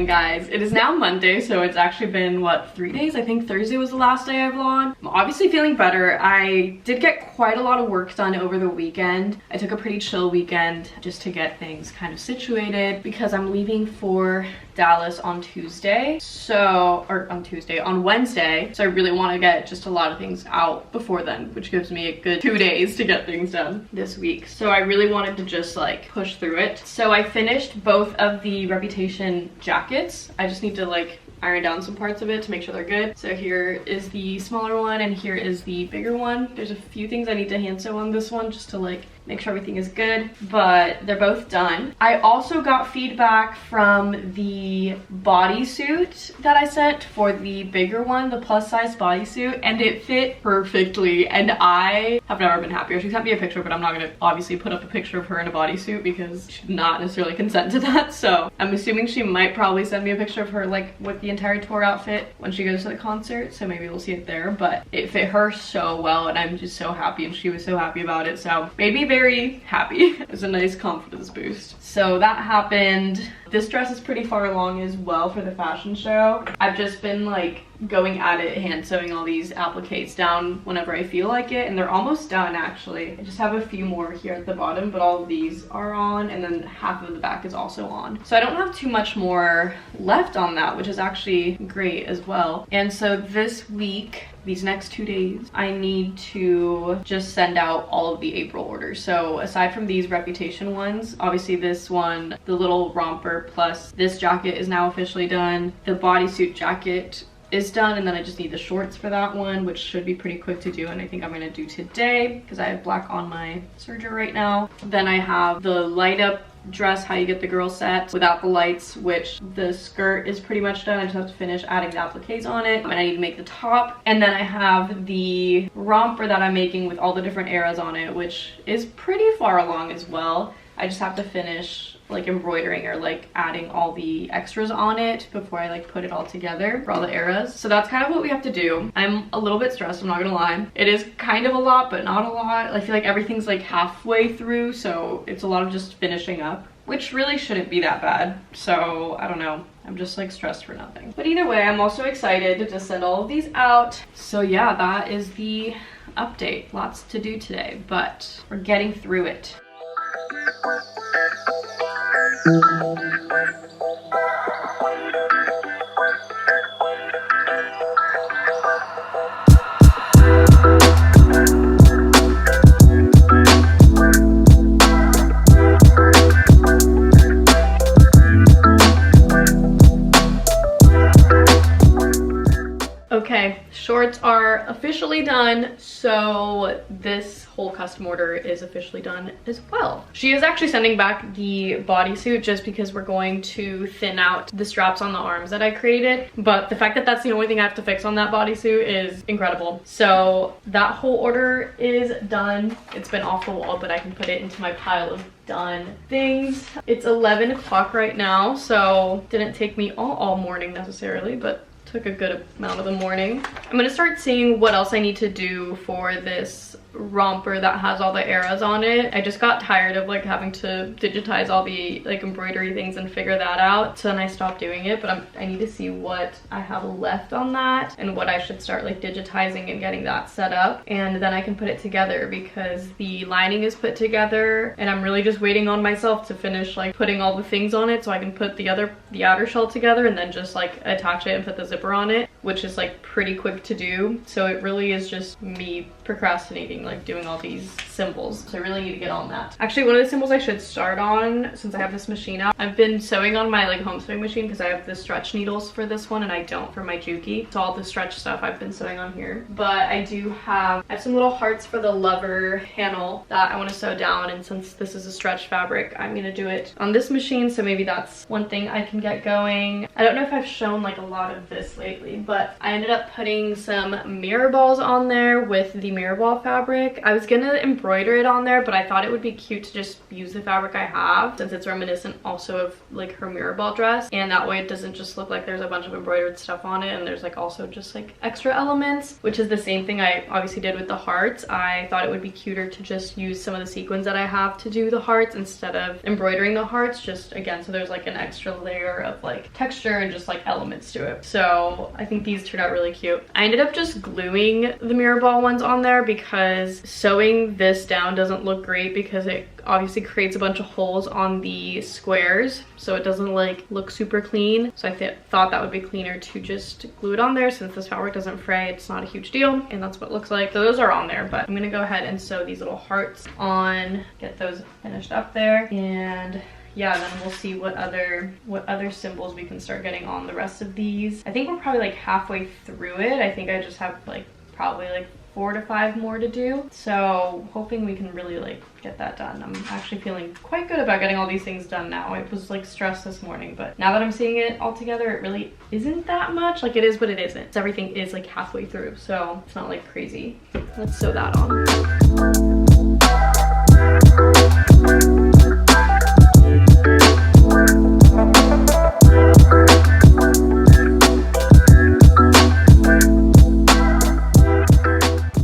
morning, guys. It is now Monday, so it's actually been, what, 3 days? I think Thursday was the last day I vlogged. I'm obviously feeling better. I did get quite a lot of work done over the weekend. I took a pretty chill weekend just to get things kind of situated because I'm leaving for Dallas on Tuesday. On Wednesday. So I really want to get just a lot of things out before then, which gives me a good 2 days to get things done this week. So I really wanted to just like push through it. So I finished both of the Reputation jackets. I just need to like iron down some parts of it to make sure they're good. So here is the smaller one and here is the bigger one. There's a few things I need to hand sew on this one just to like make sure everything is good, but they're both done. I also got feedback from the bodysuit that I sent for the bigger one, the plus size bodysuit, and it fit perfectly, and I have never been happier. She sent me a picture, but I'm not gonna obviously put up a picture of her in a bodysuit because she did not necessarily consent to that, so I'm assuming she might probably send me a picture of her like with the entire tour outfit when she goes to the concert, so maybe we'll see it there, but it fit her so well and I'm just so happy, and she was so happy about it, so made me very happy. It was a nice confidence boost. So that happened. This dress is pretty far along as well for the fashion show. I've just been like going at it, hand sewing all these appliques down whenever I feel like it, and they're almost done actually. I just have a few more here at the bottom, but all of these are on, and then half of the back is also on. So I don't have too much more left on that, which is actually great as well. And so this week, these next 2 days, I need to just send out all of the April orders. So aside from these Reputation ones, obviously this one, the little romper plus this jacket is now officially done. The bodysuit jacket is done, and then I just need the shorts for that one, which should be pretty quick to do, and I think I'm gonna do today because I have black on my serger right now. Then I have the light up dress, how you get the girl set without the lights, which the skirt is pretty much done. I just have to finish adding the appliques on it, and I need to make the top. And then I have the romper that I'm making with all the different eras on it, which is pretty far along as well. I just have to finish like embroidering or like adding all the extras on it before I like put it all together for all the eras. So that's kind of what we have to do. I'm a little bit stressed, I'm not gonna lie. It is kind of a lot, but not a lot. I feel like everything's like halfway through, so it's a lot of just finishing up, which really shouldn't be that bad. So I don't know, I'm just like stressed for nothing. But either way, I'm also excited to just send all of these out. So yeah, that is the update. Lots to do today, but we're getting through it. Okay, shorts are officially done, so this whole custom order is officially done as well. She is actually sending back the bodysuit just because we're going to thin out the straps on the arms that I created, but the fact that that's the only thing I have to fix on that bodysuit is incredible. So that whole order is done. It's been off the wall, but I can put it into my pile of done things. It's 11 o'clock right now, so didn't take me all morning necessarily, but took a good amount of the morning. I'm gonna start seeing what else I need to do for this romper that has all the eras on it. I just got tired of like having to digitize all the like embroidery things and figure that out, so then I stopped doing it, but I need to see what I have left on that and what I should start like digitizing and getting that set up, and then I can put it together because the lining is put together and I'm really just waiting on myself to finish like putting all the things on it so I can put the outer shell together and then just like attach it and put the zipper on it, which is like pretty quick to do. So it really is just me procrastinating like doing all these symbols, so I really need to get on that. Actually, one of the symbols I should start on, since I have this machine out, I've been sewing on my like home sewing machine because I have the stretch needles for this one and I don't for my Juki, so all the stretch stuff I've been sewing on here. But I have some little hearts for the lover panel that I want to sew down, and since this is a stretch fabric, I'm gonna do it on this machine, so maybe that's one thing I can get going. I don't know if I've shown like a lot of this lately, but I ended up putting some mirror balls on there with the mirror ball fabric. I was gonna embroider embroider it on there, but I thought it would be cute to just use the fabric I have since it's reminiscent also of like her Mirrorball dress, and that way it doesn't just look like there's a bunch of embroidered stuff on it and there's like also just like extra elements, which is the same thing I obviously did with the hearts. I thought it would be cuter to just use some of the sequins that I have to do the hearts instead of embroidering the hearts, just again so there's like an extra layer of like texture and just like elements to it. So I think these turned out really cute. I ended up just gluing the Mirrorball ones on there because sewing this down doesn't look great because it obviously creates a bunch of holes on the squares, so it doesn't like look super clean. So I thought that would be cleaner to just glue it on there. Since this fabric doesn't fray, it's not a huge deal, and that's what it looks like. So those are on there, but I'm gonna go ahead and sew these little hearts on, get those finished up there, and yeah, then we'll see what other symbols we can start getting on the rest of these. I think we're probably like halfway through it. I think I just have like probably like 4 to 5 more to do, so hoping we can really like get that done. I'm actually feeling quite good about getting all these things done now. I was like stressed this morning, but now that I'm seeing it all together, it really isn't that much. Like it is, but it isn't. So everything is like halfway through, so it's not like crazy. Let's sew that on.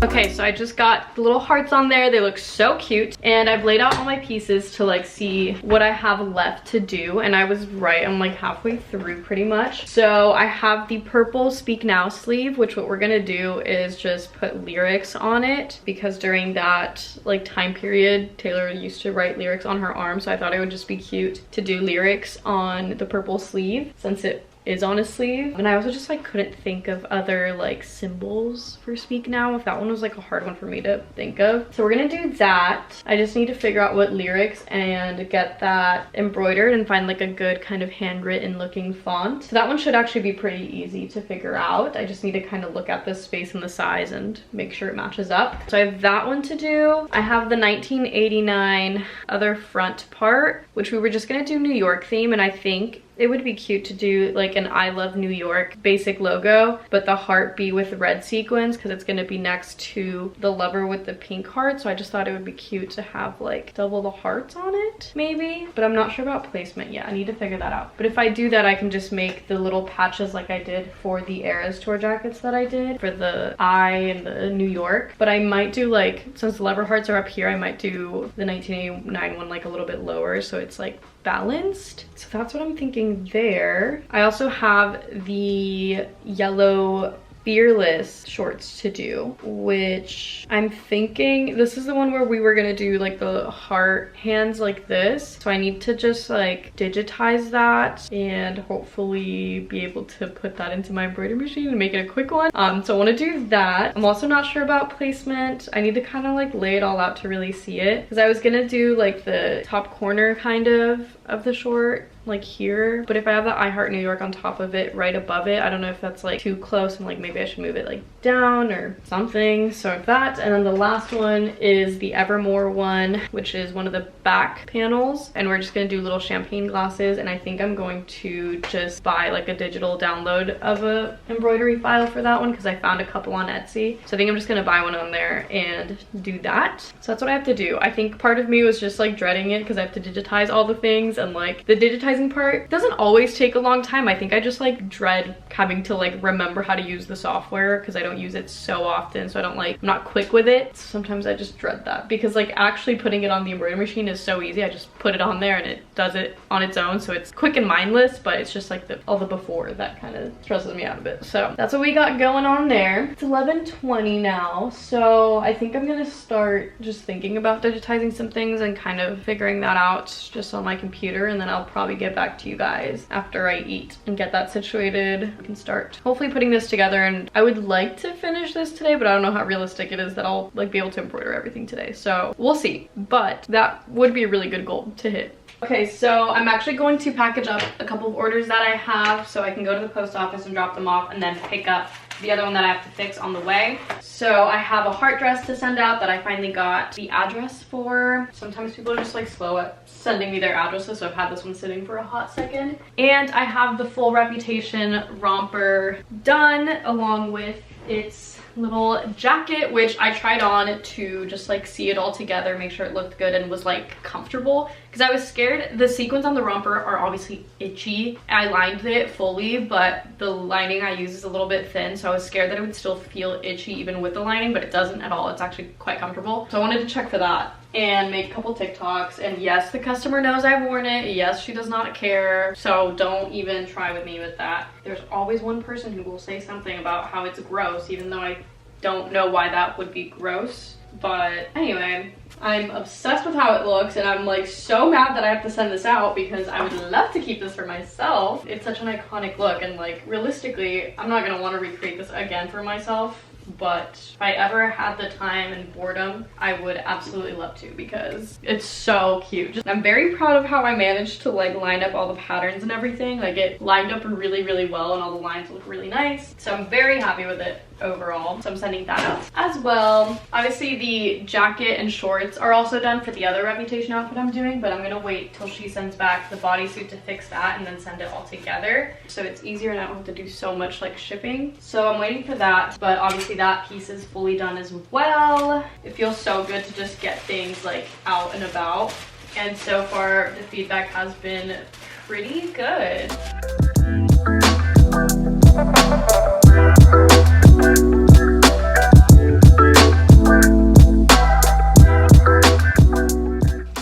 Okay, so I just got the little hearts on there. They look so cute, and I've laid out all my pieces to like see what I have left to do, and I was right. I'm like halfway through pretty much. So I have the purple Speak Now sleeve, which what we're gonna do is just put lyrics on it, because during that like time period Taylor used to write lyrics on her arm, so I thought it would just be cute to do lyrics on the purple sleeve since it is on a sleeve. And I also just like couldn't think of other like symbols for Speak Now, if that one was like a hard one for me to think of. So we're gonna do that. I just need to figure out what lyrics and get that embroidered and find like a good kind of handwritten looking font. So that one should actually be pretty easy to figure out. I just need to kind of look at the space and the size and make sure it matches up. So I have that one to do. I have the 1989 other front part, which we were just gonna do New York theme, and I think it would be cute to do like an I Love New York basic logo, but the heart be with red sequins because it's going to be next to the lover with the pink heart. So I just thought it would be cute to have like double the hearts on it maybe, but I'm not sure about placement yet. I need to figure that out. But if I do that, I can just make the little patches like I did for the Eras tour jackets that I did for the I and the New York. But I might do like, since the lover hearts are up here, I might do the 1989 one like a little bit lower so it's like balanced. So that's what I'm thinking there. I also have the yellow Fearless shorts to do, which I'm thinking this is the one where we were gonna do like the heart hands like this. So I need to just like digitize that and hopefully be able to put that into my embroidery machine and make it a quick one. So I want to do that. I'm also not sure about placement. I need to kind of like lay it all out to really see it, because I was gonna do like the top corner kind of the short like here, but if I have the I Heart New York on top of it right above it, I don't know if that's like too close and like maybe I should move it like down or something. So that, and then the last one is the Evermore one, which is one of the back panels, and we're just gonna do little champagne glasses, and I think I'm going to just buy like a digital download of a embroidery file for that one because I found a couple on Etsy. So I think I'm just gonna buy one on there and do that. So that's what I have to do. I think part of me was just like dreading it because I have to digitize all the things, and like the digitizing part doesn't always take a long time. I think I just like dread having to like remember how to use the software because I don't use it so often, so I'm not quick with it. So sometimes I just dread that, because like actually putting it on the embroidery machine is so easy. I just put it on there and it does it on its own, so it's quick and mindless, but it's just like all the before that kind of stresses me out a bit. So that's what we got going on there. It's 11:20 now, so I think I'm gonna start just thinking about digitizing some things and kind of figuring that out just on my computer, and then I'll probably get back to you guys after I eat and get that situated. I can start hopefully putting this together, and I would like to finish this today, but I don't know how realistic it is that I'll like be able to embroider everything today, so we'll see. But that would be a really good goal to hit. Okay, so I'm actually going to package up a couple of orders that I have so I can go to the post office and drop them off and then pick up the other one that I have to fix on the way. So I have a heart dress to send out that I finally got the address for. Sometimes people are just like slow at sending me their addresses, so I've had this one sitting for a hot second. And I have the full Reputation romper done, along with its little jacket, which I tried on to just like see it all together, make sure it looked good and was like comfortable, because I was scared. The sequins on the romper are obviously itchy. I lined it fully, but the lining I use is a little bit thin, so I was scared that it would still feel itchy even with the lining, but it doesn't at all. It's actually quite comfortable. So I wanted to check for that and make a couple TikToks. And yes, the customer knows I've worn it. Yes, she does not care. So don't even try with me with that. There's always one person who will say something about how it's gross, even though I don't know why that would be gross. But anyway, I'm obsessed with how it looks, and I'm like so mad that I have to send this out because I would love to keep this for myself. It's such an iconic look, and like realistically, I'm not gonna want to recreate this again for myself. But if I ever had the time and boredom, I would absolutely love to, because it's so cute. I'm very proud of how I managed to like line up all the patterns and everything. Like it lined up really, really well, and all the lines look really nice. So I'm very happy with it overall. So I'm sending that out as well. Obviously the jacket and shorts are also done for the other Reputation outfit I'm doing, but I'm gonna wait till she sends back the bodysuit to fix that and then send it all together. So it's easier and I don't have to do so much like shipping. So I'm waiting for that, but obviously that piece is fully done as well. It feels so good to just get things like out and about. And so far the feedback has been pretty good.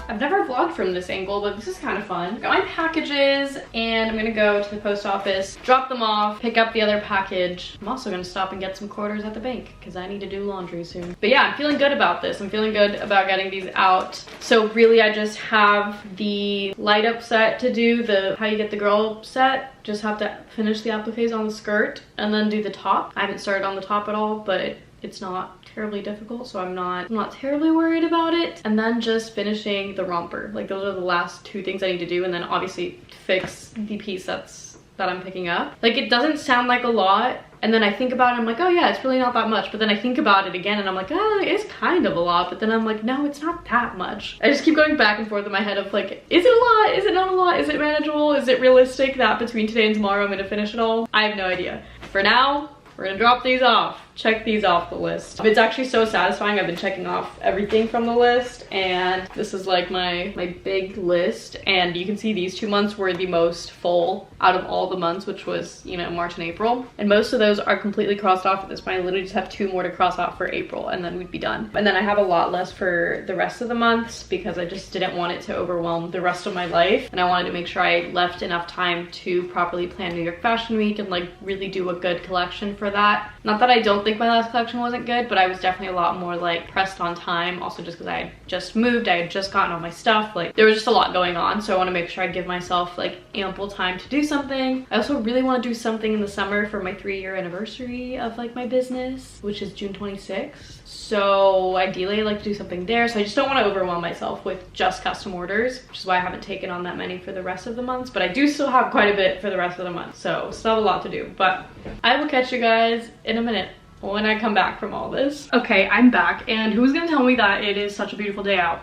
I've never vlogged from this angle, but this is kind of fun. Got my packages, and I'm gonna go to the post office, drop them off, pick up the other package. I'm also gonna stop and get some quarters at the bank because I need to do laundry soon. But yeah, I'm feeling good about this. I'm feeling good about getting these out. So really I just have the light up set to do, the how you get the girl set. Just have to finish the appliques on the skirt and then do the top. I haven't started on the top at all, but it's not terribly difficult, so I'm not terribly worried about it. And then just finishing the romper. Like those are the last two things I need to do, and then obviously fix the piece that I'm picking up. Like it doesn't sound like a lot, and then I think about it, I'm like, oh yeah, it's really not that much. But then I think about it again and I'm like, oh, it is kind of a lot. But then I'm like, no, it's not that much. I just keep going back and forth in my head of like, is it a lot? Is it not a lot? Is it manageable? Is it realistic that between today and tomorrow I'm gonna finish it all? I have no idea. For now, we're gonna drop these off. Check these off the list. It's actually so satisfying. I've been checking off everything from the list, and this is like my big list. And you can see these 2 months were the most full out of all the months, which was, you know, March and April. And most of those are completely crossed off at this point. I literally just have 2 more to cross off for April, and then we'd be done. And then I have a lot less for the rest of the months because I just didn't want it to overwhelm the rest of my life. And I wanted to make sure I left enough time to properly plan New York Fashion Week and like really do a good collection for that. Not that I don't think my last collection wasn't good, but I was definitely a lot more like pressed on time, also just because I had just moved, I had just gotten all my stuff, like there was just a lot going on. So I want to make sure I give myself like ample time to do something. I also really want to do something in the summer for my 3-year anniversary of like my business, which is June 26th. So ideally I'd like to do something there. So I just don't want to overwhelm myself with just custom orders, which is why I haven't taken on that many for the rest of the months, but I do still have quite a bit for the rest of the month. So still have a lot to do, but I will catch you guys in a minute when I come back from all this. Okay, I'm back, and who's gonna tell me that it is such a beautiful day out?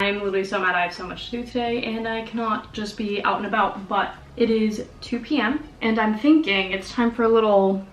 I'm literally so mad I have so much to do today and I cannot just be out and about, but it is 2 p.m. and I'm thinking it's time for a little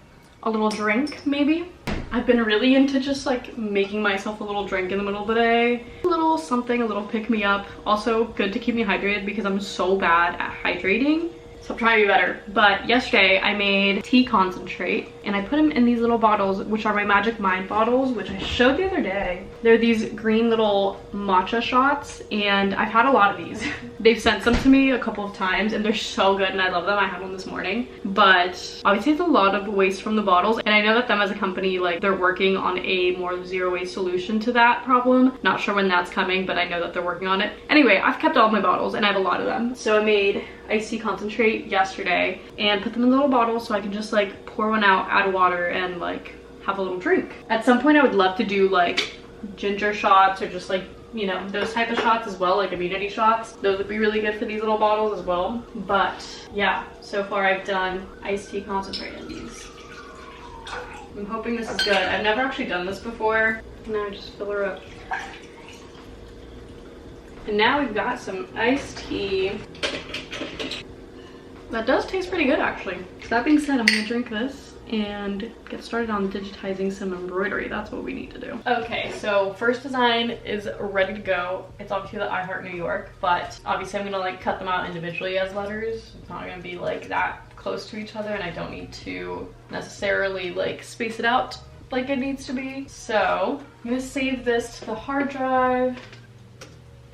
drink maybe. I've been really into just like making myself a little drink in the middle of the day. A little something, a little pick me up. Also good to keep me hydrated because I'm so bad at hydrating. So I'm trying to be better. But yesterday I made tea concentrate and I put them in these little bottles, which are my Magic Mind bottles, which I showed the other day. They're these green little matcha shots, and I've had a lot of these. They've sent them to me a couple of times and they're so good and I love them. I had one this morning, but obviously it's a lot of waste from the bottles, and I know that them as a company, like they're working on a more zero waste solution to that problem. Not sure when that's coming, but I know that they're working on it. Anyway, I've kept all of my bottles and I have a lot of them. So I made iced tea concentrate yesterday and put them in little bottles so I can just like pour one out, add water, and like have a little drink. At some point I would love to do like ginger shots or just like, you know, those type of shots as well, like immunity shots. Those would be really good for these little bottles as well. But yeah, so far I've done iced tea concentrate in these. I'm hoping this is good. I've never actually done this before. Now I just fill her up. And now we've got some iced tea. That does taste pretty good actually. So that being said, I'm gonna drink this and get started on digitizing some embroidery. That's what we need to do. Okay, so first design is ready to go. It's obviously the I Heart New York, but obviously I'm gonna like cut them out individually as letters. It's not gonna be like that close to each other, and I don't need to necessarily like space it out like it needs to be. So I'm gonna save this to the hard drive.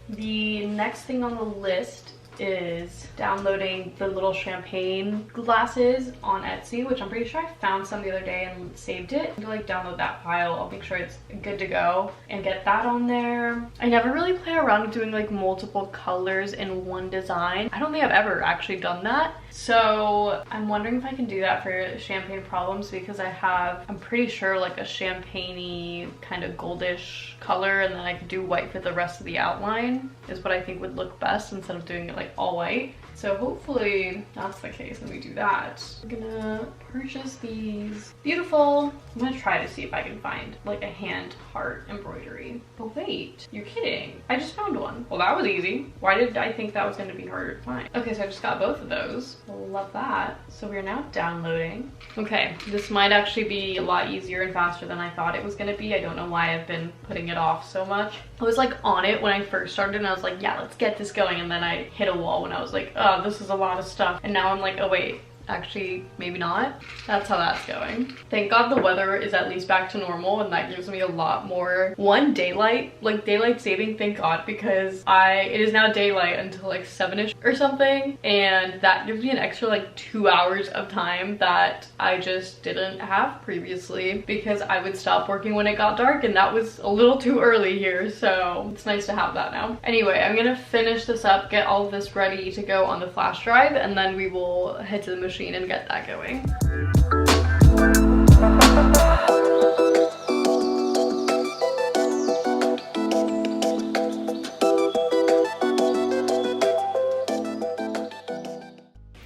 The next thing on the list is downloading the little champagne glasses on Etsy, which I'm pretty sure I found some the other day and saved it. I'm gonna like download that file. I'll make sure it's good to go and get that on there. I never really play around with doing like multiple colors in one design. I don't think I've ever actually done that. So I'm wondering if I can do that for Champagne Problems, because I have, I'm pretty sure, like a champagne-y kind of goldish color, and then I could do white for the rest of the outline is what I think would look best instead of doing it like all white. So hopefully that's the case and we do that. I'm gonna purchase these. Beautiful. I'm gonna try to see if I can find like a hand heart embroidery. But wait, you're kidding. I just found one. Well, that was easy. Why did I think that was gonna be harder to find? Okay, so I just got both of those. Love that. So we're now downloading. Okay, this might actually be a lot easier and faster than I thought it was gonna be. I don't know why I've been putting it off so much. I was like on it when I first started and I was like, yeah, let's get this going. And then I hit a wall when I was like, oh, this is a lot of stuff. And now I'm like, oh wait, actually maybe not. That's how that's going. Thank God the weather is at least back to normal, and that gives me a lot more daylight, like daylight saving, thank God, because it is now daylight until like 7ish or something, and that gives me an extra like 2 hours of time that I just didn't have previously, because I would stop working when it got dark, and that was a little too early here, so it's nice to have that now. Anyway, I'm gonna finish this up, get all of this ready to go on the flash drive, and then we will head to the machine and get that going.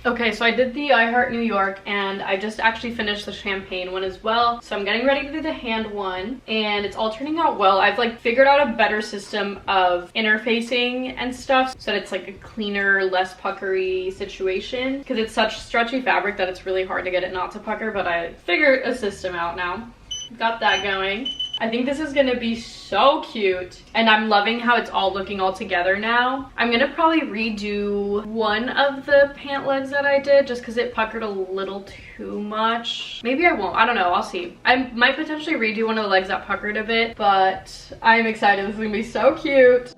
Okay, so I did the I Heart New York, and I just actually finished the champagne one as well. So I'm getting ready to do the hand one, and it's all turning out well. I've like figured out a better system of interfacing and stuff so that it's like a cleaner, less puckery situation, because it's such stretchy fabric that it's really hard to get it not to pucker, but I figured a system out now. Got that going. I think this is gonna be so cute, and I'm loving how it's all looking all together now. I'm gonna probably redo one of the pant legs that I did just because it puckered a little too much. Maybe I won't, I don't know, I'll see. I might potentially redo one of the legs that puckered a bit, but I'm excited. This is gonna be so cute.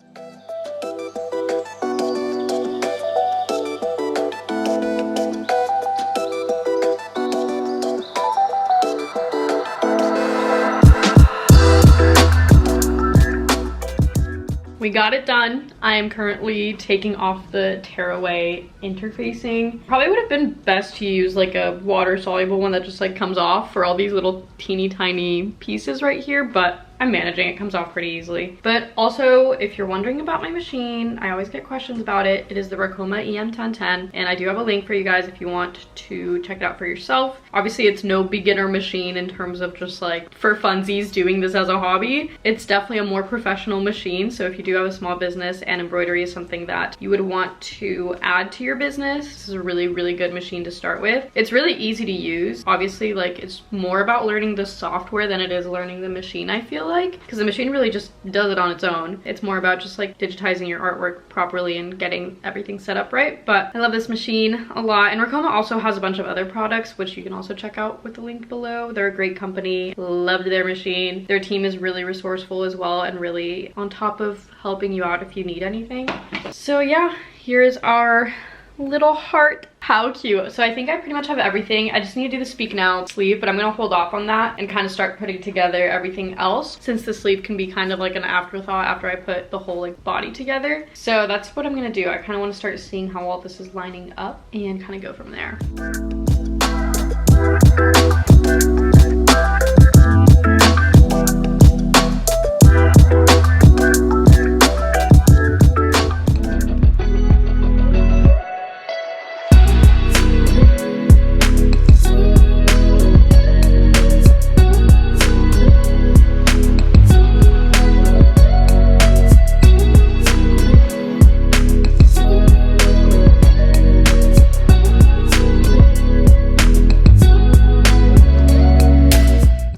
We got it done. I am currently taking off the tearaway interfacing. Probably would have been best to use like a water soluble one that just like comes off for all these little teeny tiny pieces right here, but I'm managing. It comes off pretty easily. But also, if you're wondering about my machine, I always get questions about it. It is the Rokoma EM1010, and I do have a link for you guys if you want to check it out for yourself. Obviously, it's no beginner machine in terms of just like for funsies doing this as a hobby. It's definitely a more professional machine, so if you do have a small business and embroidery is something that you would want to add to your business, this is a really, really good machine to start with. It's really easy to use. Obviously, like it's more about learning the software than it is learning the machine, I feel like, because the machine really just does it on its own. It's more about just like digitizing your artwork properly and getting everything set up right. But I love this machine a lot, and Rokoma also has a bunch of other products which you can also check out with the link below. They're a great company. Loved their machine. Their team is really resourceful as well and really on top of helping you out if you need anything. So yeah, here's our little heart. How cute. So I think I pretty much have everything. I just need to do the Speak Now sleeve, but I'm gonna hold off on that and kind of start putting together everything else, since the sleeve can be kind of like an afterthought after I put the whole like body together. So that's what I'm gonna do. I kind of want to start seeing how all this is lining up and kind of go from there.